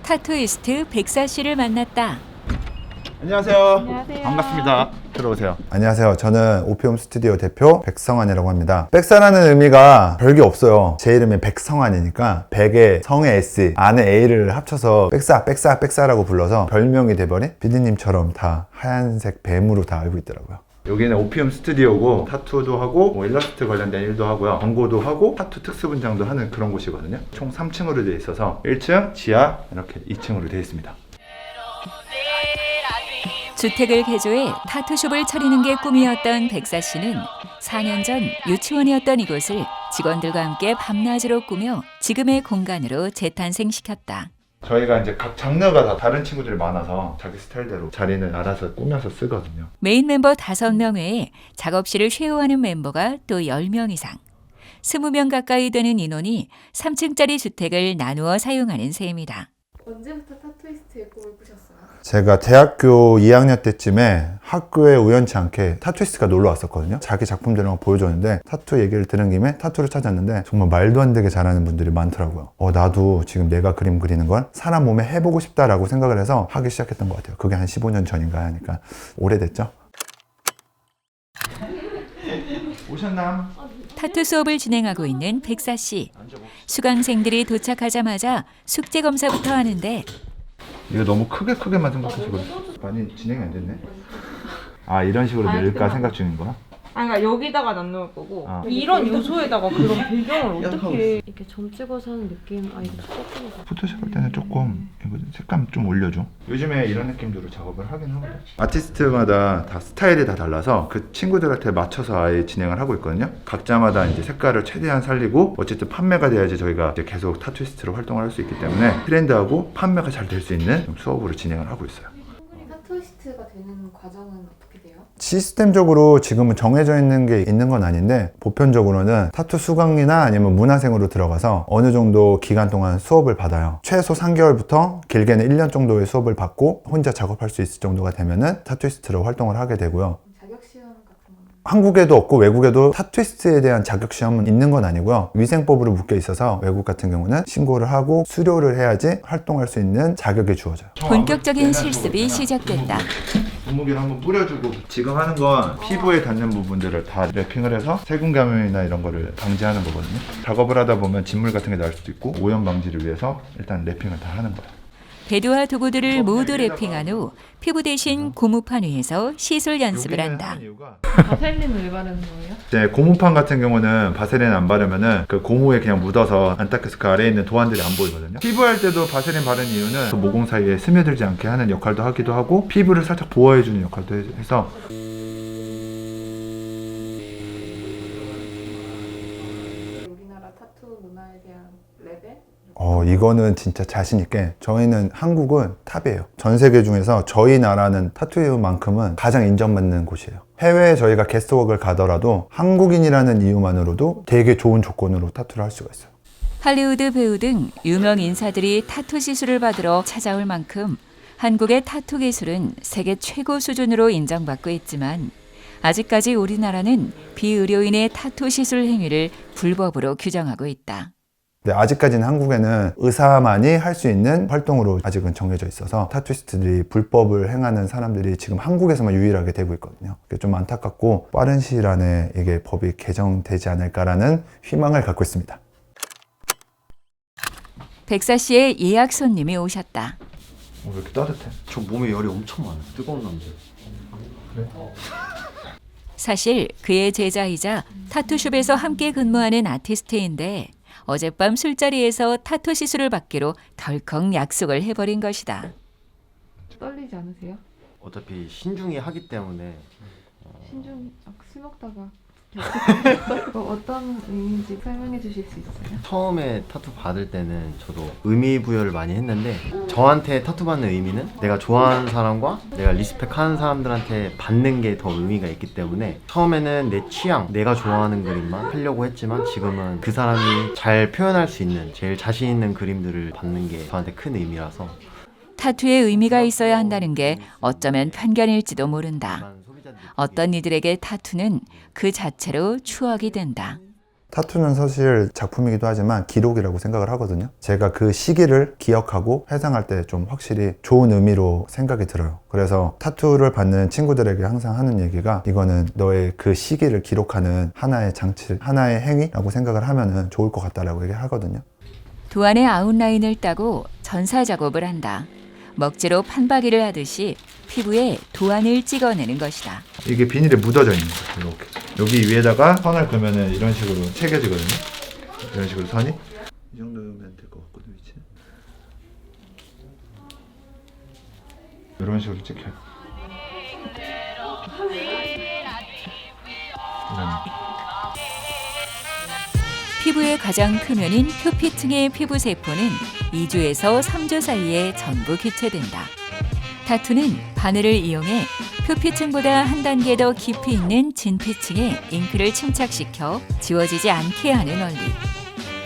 타투이스트 백사 씨를 만났다. 안녕하세요. 안녕하세요. 반갑습니다. 들어오세요. 안녕하세요. 저는 오피움 스튜디오 대표 백성환이라고 합니다. 백사라는 의미가 별게 없어요. 제 이름이 백성환이니까 백에 성에 S, 안에 A를 합쳐서 백사라고 불러서 별명이 돼버린 비디님처럼 다 하얀색 뱀으로 다 알고 있더라고요. 여기는 오피움 스튜디오고 타투도 하고 뭐 일러스트 관련된 일도 하고요. 광고도 하고 타투 특수분장도 하는 그런 곳이거든요. 총 3층으로 되어 있어서 1층, 지하 이렇게 2층으로 되어 있습니다. 주택을 개조해 타투숍을 차리는 게 꿈이었던 백사 씨는 4년 전 유치원이었던 이곳을 직원들과 함께 밤낮으로 꾸며 지금의 공간으로 재탄생시켰다. 저희가 이제 각 장르가 다 다른 친구들이 많아서 자기 스타일대로 자리는 알아서 꾸며서 쓰거든요. 메인 멤버 5명 외에 작업실을 쉐어하는 멤버가 또 10명 이상. 20명 가까이 되는 인원이 3층짜리 주택을 나누어 사용하는 셈이다. 언제부터 타투이스트의 꿈을 꾸셨어요? 제가 대학교 2학년 때쯤에 학교에 우연치 않게 타투이스트가 놀러 왔었거든요. 자기 작품들을 막 보여줬는데 타투 얘기를 들은 김에 타투를 찾았는데 정말 말도 안 되게 잘하는 분들이 많더라고요. 나도 지금 내가 그림 그리는 걸 사람 몸에 해보고 싶다라고 생각을 해서 하기 시작했던 것 같아요. 그게 한 15년 전인가 하니까 오래됐죠? 오셨나? 타투 수업을 진행하고 있는 백사 씨. 수강생들이 도착하자마자 숙제 검사부터 하는데 이거 너무 크게만 생각하시고 많이 진행이 안 됐네. 이런 식으로 낼까 생각 중인 거야? 그러니까 여기다가 안 넣을 거고 이런 요소에다가 그런 배경을 어떻게 이렇게 점 찍어서 하는 느낌? 이거 조금 포토샵 할 때는 조금 이거 색감 좀 올려줘. 요즘에 이런 느낌으로 작업을 하긴 하거든요. 아티스트마다 다 스타일이 다 달라서 그 친구들한테 맞춰서 아예 진행을 하고 있거든요. 각자마다 이제 색깔을 최대한 살리고 어쨌든 판매가 돼야지 저희가 이제 계속 타투이스트로 활동을 할 수 있기 때문에 트렌드하고 판매가 잘 될 수 있는 수업으로 진행을 하고 있어요. 타투이스트가 되는 과정은 어떻게 돼요? 시스템적으로 지금은 정해져 있는 게 있는 건 아닌데 보편적으로는 타투 수강이나 아니면 문화생으로 들어가서 어느 정도 기간 동안 수업을 받아요. 최소 3개월부터 길게는 1년 정도의 수업을 받고 혼자 작업할 수 있을 정도가 되면은 타투이스트로 활동을 하게 되고요. 자격시험 같은 거 한국에도 없고 외국에도 타투이스트에 대한 자격시험은 있는 건 아니고요. 위생법으로 묶여 있어서 외국 같은 경우는 신고를 하고 수료를 해야지 활동할 수 있는 자격이 주어져요. 본격적인 실습이 시작됐다. 분무기를 한번 뿌려주고 지금 하는 건 피부에 닿는 부분들을 다 랩핑을 해서 세균 감염이나 이런 거를 방지하는 거거든요. 작업을 하다 보면 진물 같은 게 날 수도 있고 오염 방지를 위해서 일단 랩핑을 다 하는 거예요. 배두와 도구들을 모두 랩핑한 후 피부 대신 고무판 위에서 시술 연습을 한다. 바셀린을 왜 바르는 거예요? 이제 고무판 같은 경우는 바세린 안 바르면은 그 고무에 그냥 묻어서 안 닦여서 그 아래에 있는 도안들이 안 보이거든요. 피부할 때도 바세린 바르는 이유는 그 모공 사이에 스며들지 않게 하는 역할도 하기도 하고 피부를 살짝 보호해주는 역할도 해서 우리나라 타투 문화에 대한 레벨? 이거는 진짜 자신 있게 저희는 한국은 탑이에요. 전 세계 중에서 저희 나라는 타투만큼은 가장 인정받는 곳이에요. 해외에 저희가 게스트웍을 가더라도 한국인이라는 이유만으로도 되게 좋은 조건으로 타투를 할 수가 있어요. 할리우드 배우 등 유명 인사들이 타투 시술을 받으러 찾아올 만큼 한국의 타투 기술은 세계 최고 수준으로 인정받고 있지만 아직까지 우리나라는 비의료인의 타투 시술 행위를 불법으로 규정하고 있다. 근데 아직까지는 한국에는 의사만이 할 수 있는 활동으로 아직은 정해져 있어서 타투이스트들이 불법을 행하는 사람들이 지금 한국에서만 유일하게 되고 있거든요. 그게 좀 안타깝고 빠른 시일 안에 이게 법이 개정되지 않을까라는 희망을 갖고 있습니다. 백사 씨의 예약 손님이 오셨다. 왜 이렇게 따뜻해? 저 몸에 열이 엄청 많아요. 뜨거운 남자. 그래? 사실 그의 제자이자 타투숍에서 함께 근무하는 아티스트인데 어젯밤 술자리에서 타투 시술을 받기로 덜컥 약속을 해버린 것이다. 떨리지 않으세요? 어차피 신중히 하기 때문에 신중 술 먹다가 어떤 의미인지 설명해 주실 수 있어요? 처음에 타투 받을 때는 저도 의미 부여를 많이 했는데 저한테 타투 받는 의미는 내가 좋아하는 사람과 내가 리스펙하는 사람들한테 받는 게 더 의미가 있기 때문에 처음에는 내 취향, 내가 좋아하는 그림만 하려고 했지만 지금은 그 사람이 잘 표현할 수 있는 제일 자신 있는 그림들을 받는 게 저한테 큰 의미라서 타투에 의미가 있어야 한다는 게 어쩌면 편견일지도 모른다. 어떤 이들에게 타투는 그 자체로 추억이 된다. 타투는 사실 작품이기도 하지만 기록이라고 생각을 하거든요. 제가 그 시기를 기억하고 회상할 때 좀 확실히 좋은 의미로 생각이 들어요. 그래서 타투를 받는 친구들에게 항상 하는 얘기가 이거는 너의 그 시기를 기록하는 하나의 장치, 하나의 행위라고 생각을 하면은 좋을 것 같다라고 얘기하거든요. 도안의 아웃라인을 따고 전사 작업을 한다. 먹지로 판박이를 하듯이 피부에 도안을 찍어내는 것이다. 이게 비닐에 묻어져 있는 거예요. 이렇게. 여기 위에다가 선을 그으면은 이런 식으로 새겨지거든요. 이런 식으로 선이. 이 정도면 될 것 같거든요, 위치는. 이런 식으로 찍혀요. 이런. 피부의 가장 표면인 표피층의 피부 세포는 2주에서 3주 사이에 전부 기체된다. 타투는 바늘을 이용해 표피층보다 한 단계 더 깊이 있는 진피층에 잉크를 침착시켜 지워지지 않게 하는 원리.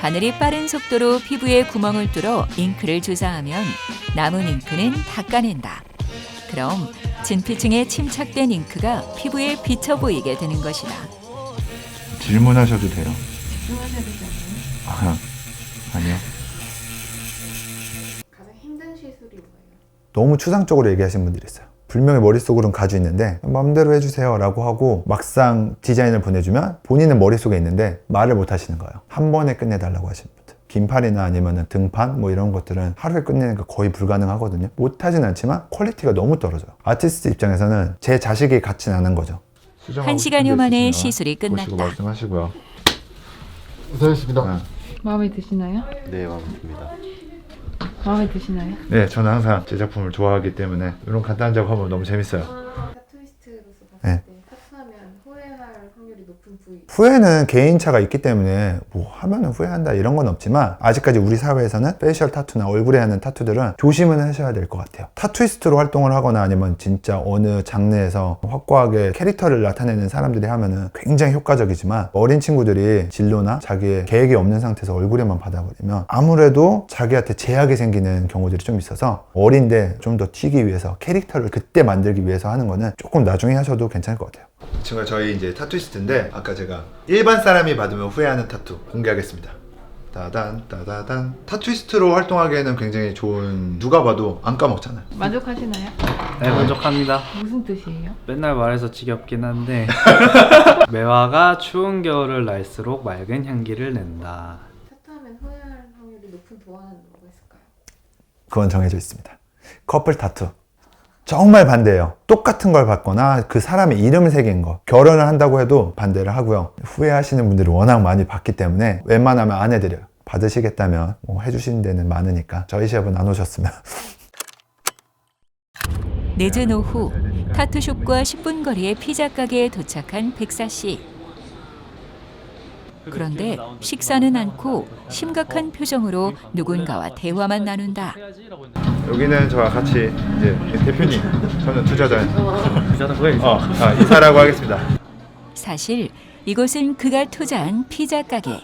바늘이 빠른 속도로 피부에 구멍을 뚫어 잉크를 주사하면 남은 잉크는 닦아낸다. 그럼 진피층에 침착된 잉크가 피부에 비쳐 보이게 되는 것이다. 질문하셔도 돼요. 집중하셔야 되지 않나요? 아니요. 가장 힘든 시술이 뭐예요? 너무 추상적으로 얘기하시는 분들이 있어요. 분명히 머릿속으로는 가지고 있는데 마음대로 해주세요 라고 하고 막상 디자인을 보내주면 본인은 머릿속에 있는데 말을 못 하시는 거예요. 한 번에 끝내달라고 하시는 분들. 긴팔이나 아니면 등판 뭐 이런 것들은 하루에 끝내는 게 거의 불가능하거든요. 못하진 않지만 퀄리티가 너무 떨어져요. 아티스트 입장에서는 제 자식이 같진 않은 거죠. 1시간여 만에 시술이 끝났다. 말씀하시고요. 고생했습니다. 마음에 드시나요? 네, 마음에 듭니다. 마음에 드시나요? 네, 저는 항상 제 작품을 좋아하기 때문에 이런 간단한 작업하면 너무 재밌어요. 타투이스트로서 봤을 네. 때 타투하면 후회할 확률이 높은 부위. 후회는 개인차가 있기 때문에 뭐 하면은 후회한다 이런 건 없지만 아직까지 우리 사회에서는 페이셜 타투나 얼굴에 하는 타투들은 조심은 하셔야 될 것 같아요. 타투이스트로 활동을 하거나 아니면 진짜 어느 장르에서 확고하게 캐릭터를 나타내는 사람들이 하면은 굉장히 효과적이지만 어린 친구들이 진로나 자기의 계획이 없는 상태에서 얼굴에만 받아버리면 아무래도 자기한테 제약이 생기는 경우들이 좀 있어서 어린데 좀 더 튀기 위해서 캐릭터를 그때 만들기 위해서 하는 거는 조금 나중에 하셔도 괜찮을 것 같아요. 이 친구가 저희 이제 타투이스트인데 아까 제가 일반 사람이 받으면 후회하는 타투 공개하겠습니다. 따단 따다단. 타투이스트로 활동하기에는 굉장히 좋은, 누가 봐도 안 까먹잖아요. 만족하시나요? 네, 만족합니다. 무슨 뜻이에요? 맨날 말해서 지겹긴 한데 매화가 추운 겨울을 날수록 맑은 향기를 낸다. 타투하면 후회할 확률이 높은 도안은 뭐가 있을까요? 그건 정해져 있습니다. 커플 타투. 정말 반대예요. 똑같은 걸 받거나 그 사람의 이름을 새긴 거. 결혼을 한다고 해도 반대를 하고요. 후회하시는 분들이 워낙 많이 받기 때문에 웬만하면 안 해드려요. 받으시겠다면 뭐 해주시는 데는 많으니까 저희 샵은 안 오셨으면. 늦은 오후 타투숍과 10분 거리의 피자 가게에 도착한 백사 씨. 그런데 식사는 않고 심각한 표정으로 누군가와 대화만 나눈다. 여기는 저와 같이 이제 대표님, 저는 투자자예요. 부자는 거예요. 인사라고 하겠습니다. 사실 이곳은 그가 투자한 피자 가게.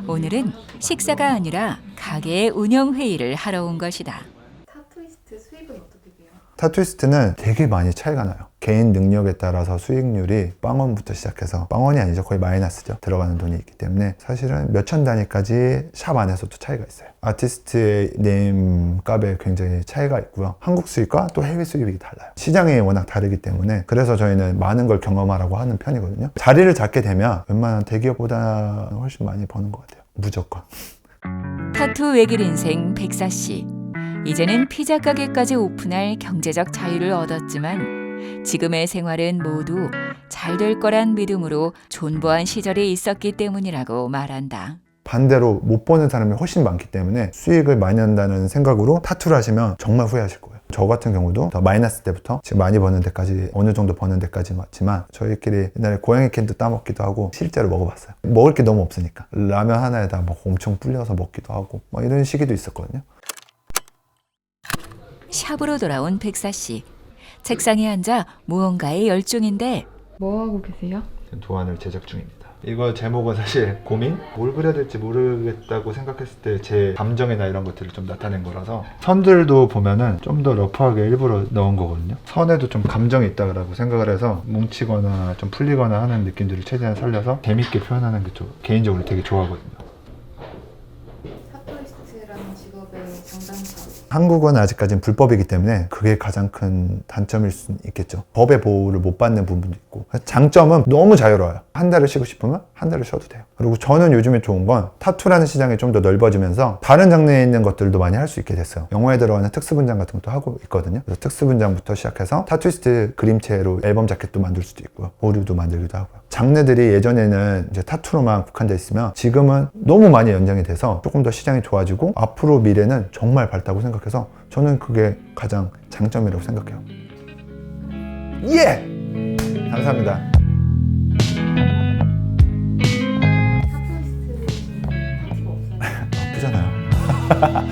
오늘은 식사가 아니라 가게의 운영 회의를 하러 온 것이다. 타투이스트 수입은 어떻게 돼요? 타투이스트는 되게 많이 차이가 나요. 개인 능력에 따라서 수익률이 빵원부터 시작해서, 빵원이 아니죠, 거의 마이너스죠. 들어가는 돈이 있기 때문에 사실은 몇천 단위까지 샵 안에서도 차이가 있어요. 아티스트의 네임 값에 굉장히 차이가 있고요. 한국 수입과 또 해외 수입이 달라요. 시장이 워낙 다르기 때문에. 그래서 저희는 많은 걸 경험하라고 하는 편이거든요. 자리를 잡게 되면 웬만한 대기업보다 훨씬 많이 버는 것 같아요. 무조건. 타투 외길 인생 백사 씨. 이제는 피자 가게까지 오픈할 경제적 자유를 얻었지만 지금의 생활은 모두 잘 될 거란 믿음으로 존버한 시절이 있었기 때문이라고 말한다. 반대로 못 버는 사람이 훨씬 많기 때문에 수익을 많이 한다는 생각으로 타투를 하시면 정말 후회하실 거예요. 저 같은 경우도 더 마이너스 때부터 지금 많이 버는 데까지, 어느 정도 버는 데까지 왔지만 저희끼리 옛날에 고양이 캔도 따먹기도 하고 실제로 먹어봤어요. 먹을 게 너무 없으니까 라면 하나에다 막 엄청 불려서 먹기도 하고 막 이런 시기도 있었거든요. 샵으로 돌아온 백사 씨. 책상에 앉아 무언가에 열중인데 뭐 하고 계세요? 도안을 제작 중입니다. 이거 제목은 사실 고민? 뭘 그려야 될지 모르겠다고 생각했을 때 제 감정이나 이런 것들을 좀 나타낸 거라서 선들도 보면은 좀 더 러프하게 일부러 넣은 거거든요. 선에도 좀 감정이 있다고 생각을 해서 뭉치거나 좀 풀리거나 하는 느낌들을 최대한 살려서 재밌게 표현하는 게 좀 개인적으로 되게 좋아하거든요. 타투이스트라는 직업의 장단점. 한국은 아직까지는 불법이기 때문에 그게 가장 큰 단점일 수 있겠죠. 법의 보호를 못 받는 부분도 있고, 장점은 너무 자유로워요. 한 달을 쉬고 싶으면 한 달을 쉬어도 돼요. 그리고 저는 요즘에 좋은 건 타투라는 시장이 좀 더 넓어지면서 다른 장르에 있는 것들도 많이 할 수 있게 됐어요. 영어에 들어가는 특수분장 같은 것도 하고 있거든요. 그래서 특수분장부터 시작해서 타투이스트 그림체로 앨범 자켓도 만들 수도 있고요. 오류도 만들기도 하고요. 장르들이 예전에는 이제 타투로만 국한돼 있으면 지금은 너무 많이 연장이 돼서 조금 더 시장이 좋아지고 앞으로 미래는 정말 밝다고 생각해서 저는 그게 가장 장점이라고 생각해요. 예! 감사합니다. 타투이스트는 파티가 없어요. 아프잖아요.